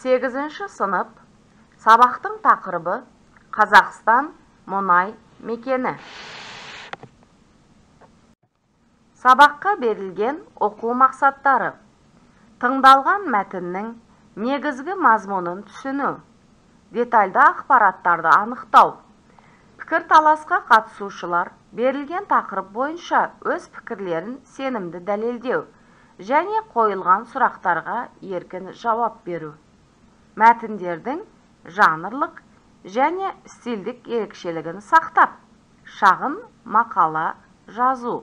8-ші сынып. Сабақтың тақырыбы Қазақстан мұнай мекені. Сабаққа берілген оқу мақсаттары. Тыңдалған мәтіннің негізгі мазмұнын түсіну. Детальды ақпараттарды анықтау. Пікірталасқа қатысушылар берілген тақырып бойынша өз пікірлерін сенімді дәлелдеу және қойылған сұрақтарға еркін жауап беру. Мәтіндердің жанрлық және стильдік ерекшелігін сақтап, шағын мақала жазу.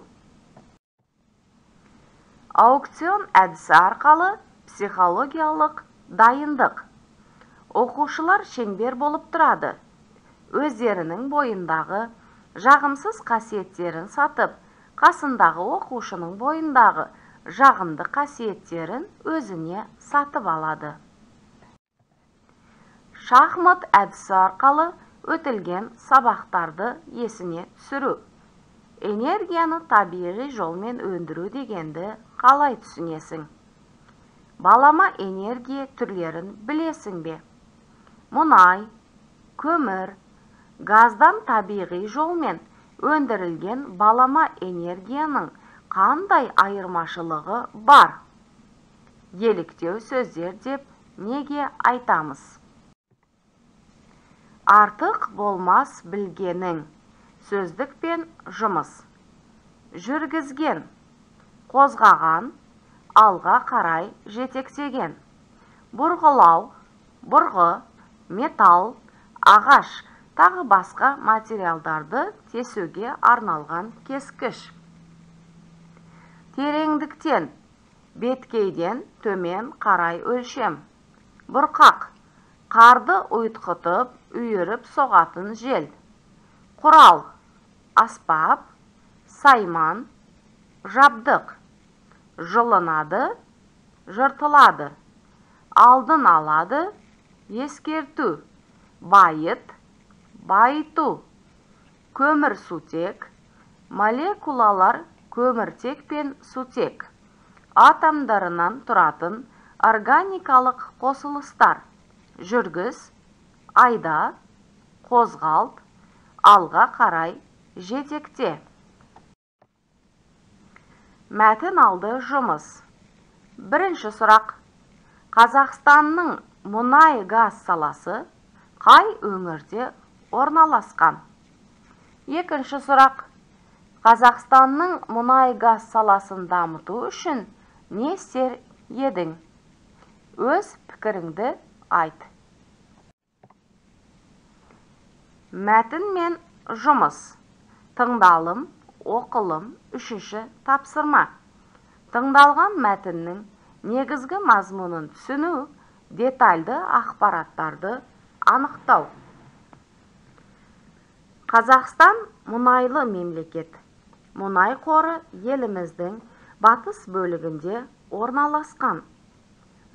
Аукцион әдісі арқылы психологиялық дайындық. Оқушылар шеңбер болып тұрады. Өздерінің бойындағы жағымсыз қасиеттерін сатып, қасындағы оқушының бойындағы жағымды қасиеттерін өзіне сатып алады. Шахмат әдісі арқылы өтілген сабақтарды есіне түсіру. Энергияны табиғи жолмен өндіру дегенді қалай түсінесің? Балама энергия түрлерін білесің бе? Мұнай, көмір, газдан табиғи жолмен өндірілген балама энергияның қандай айырмашылығы бар? Еліктеу сөздер деп неге айтамыз? Артық болмас білгенің. Сөздік пен жұмыс. Жүргізген, қозғаған, алға қарай жетектеген. Бұрғылау, бұрғы, металл, ағаш, тағы басқа материалдарды тесуге арналған кескіш. Тереңдіктен, беткейден төмен қарай өлшем. Бұрқақ, қарды ұйтқытып, үйіріп соғатын жел. Құрал, аспап, сайман, жабдық. Жылынады, жыртылады. Алдын алады, ескерту. Байыт, байыту. Көмірсутек, молекулалар көміртек пен сутек. Атомдарынан тұратын органикалық қосылыстар. Жүргіз, айда, қозғалт, алға қарай жетекте. Мәтін алды жұмыс. Бірінші сұрақ. Қазақстанның мұнай газ саласы қай өңірде орналасқан? Екінші сұрақ. Қазақстанның мұнай газ саласын дамыту үшін не істер едің? Өз пікіріңді айт. Мәтін мен жұмыс. Тыңдалым, оқылым, үшінші тапсырма. Тыңдалған мәтіннің негізгі мазмұнын түсіну, детальды ақпараттарды анықтау. Қазақстан мұнайлы мемлекет. Мұнай қоры еліміздің батыс бөлігінде орналасқан.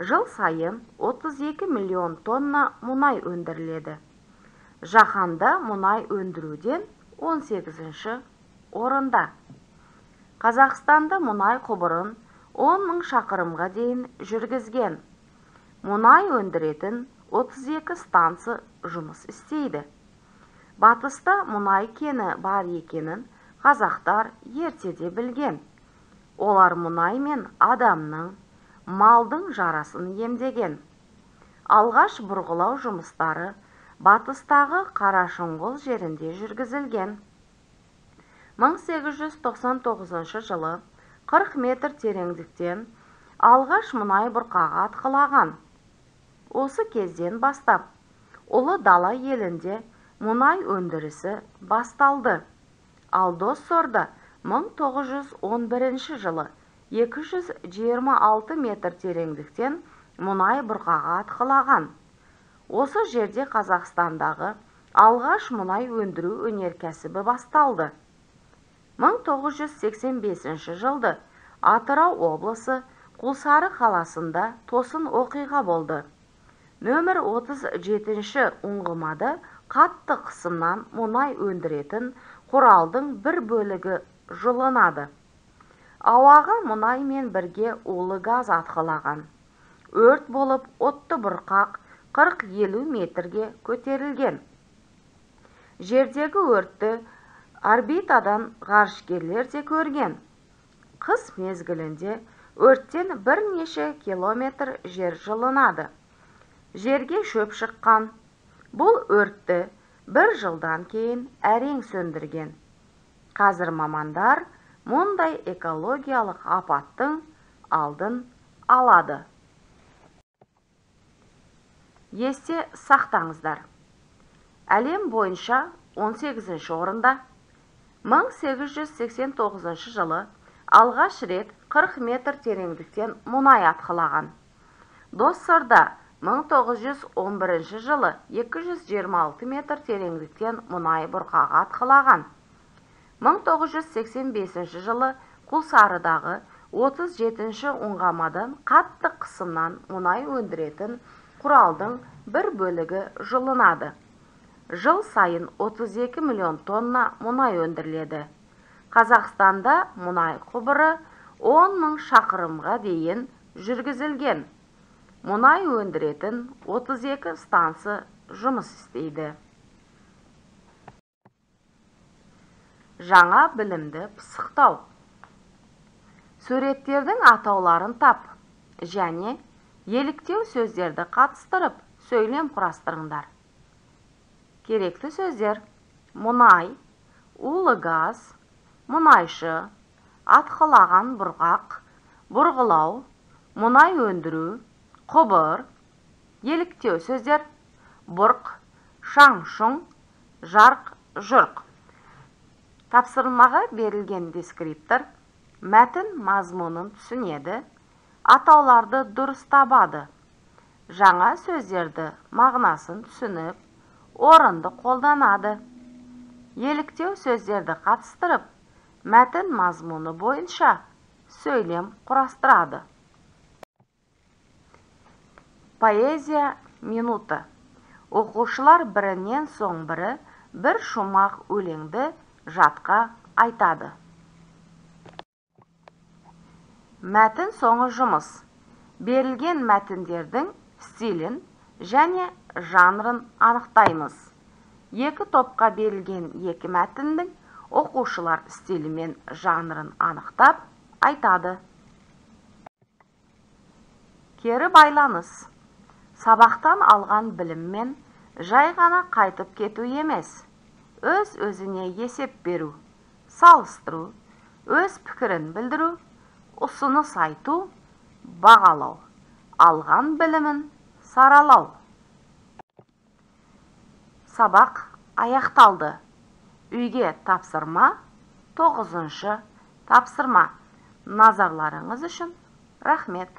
Жыл сайын 32 миллион тонна мұнай өндіріледі. Жаһанда мұнай өндіруден 18-ші орында. Қазақстанда мұнай құбырын 10 мың шақырымға дейін жүргізген. Мұнай өндіретін 32 станция жұмыс істейді. Батыста мұнай кені бар екенін қазақтар ертеде білген. Олар мұнай мен адамның, малдың жарасын емдеген. Алғаш бұрғылау жұмыстары батыстағы Қарашұңғыл жерінде жүргізілген. 1899 жылы 40 метр тереңдіктен алғаш мұнай бұрқағы атқылаған. Осы кезден бастап, ұлы дала елінде мұнай өндірісі басталды. Ал Доссорда 1911 жылы 226 метр тереңдіктен мұнай бұрқағы атқылаған. Осы жерде Қазақстандағы алғаш мұнай өндіру өнеркәсібі басталды. 1985 жылды Атырау облысы Құлсары қаласында тосын оқиға болды. Нөмір 37-ші ұңғымада қатты қысымнан мұнай өндіретін құралдың бір бөлігі жылынады. Ауаға мұнай мен бірге улы газ атқылаған. өрт болып, отты бұрқақ 40-50 метрге көтерілген. Жердегі өртті орбитадан ғарышкерлер де көрген. Қыс мезгілінде өрттен бірнеше километр жер жылынады. Жерге шөп шыққан. Бұл өртті бір жылдан кейін әрең сөндірген. Қазір мамандар мұндай экологиялық апаттың алдын алады. Есте сақтаңыздар. Әлем бойынша 18-ші орында 1889 жылы алғаш рет 40 метр тереңдіктен мұнай атқылаған. Доссорда 1911 жылы 226 метр тереңдіктен мұнай бұрқағы атқылаған. 1985 жылы Құлсарыдағы 37-ші ұңғамадан қатты қысымнан мұнай өндіретін құралдың бір бөлігі жылынады. Жыл сайын 32 миллион тонна мұнай өндіріледі. Қазақстанда мұнай құбыры 10 мың шақырымға дейін жүргізілген. Мұнай өндіретін 32 стансы жұмыс істейді. Жаңа білімді пысықтау. Суреттердің атауларын тап және еліктеу сөздерді қатыстырып, сөйлем құрастырыңдар. Керекті сөздер: мұнай, улы газ, мұнайшы, атқылаған бұрғақ, бұрғылау, мұнай өндіру, құбыр. Еліктеу сөздер: бұрқ, шаң-шұң, жарқ, жұрқ. Тапсырмаға берілген дескриптор мәтін мазмұнын түсінеді, атауларды дұрыс табады, жаңа сөздерді мағынасын түсініп, орынды қолданады. Еліктеу сөздерді қатыстырып, мәтін мазмұны бойынша сөйлем құрастырады. Поэзия минуты. Оқушылар бірінен соң бірі бір шумақ өлеңді жатқа айтады. Мәтін соңы жұмыс. Берілген мәтіндердің стилін және жанрын анықтаймыз. Екі топқа берілген екі мәтіндің оқушылар стилі мен жанрын анықтап айтады. Кері байланыс. Сабақтан алған біліммен жай ғана қайтып кету емес, өз-өзіне есеп беру, салыстыру, өз пікірін білдіру, ұсыныс айту, бағалау, алған білімін саралау. Сабақ аяқталды. Үйге тапсырма 9-шы тапсырма. Назарларыңыз үшін рахмет.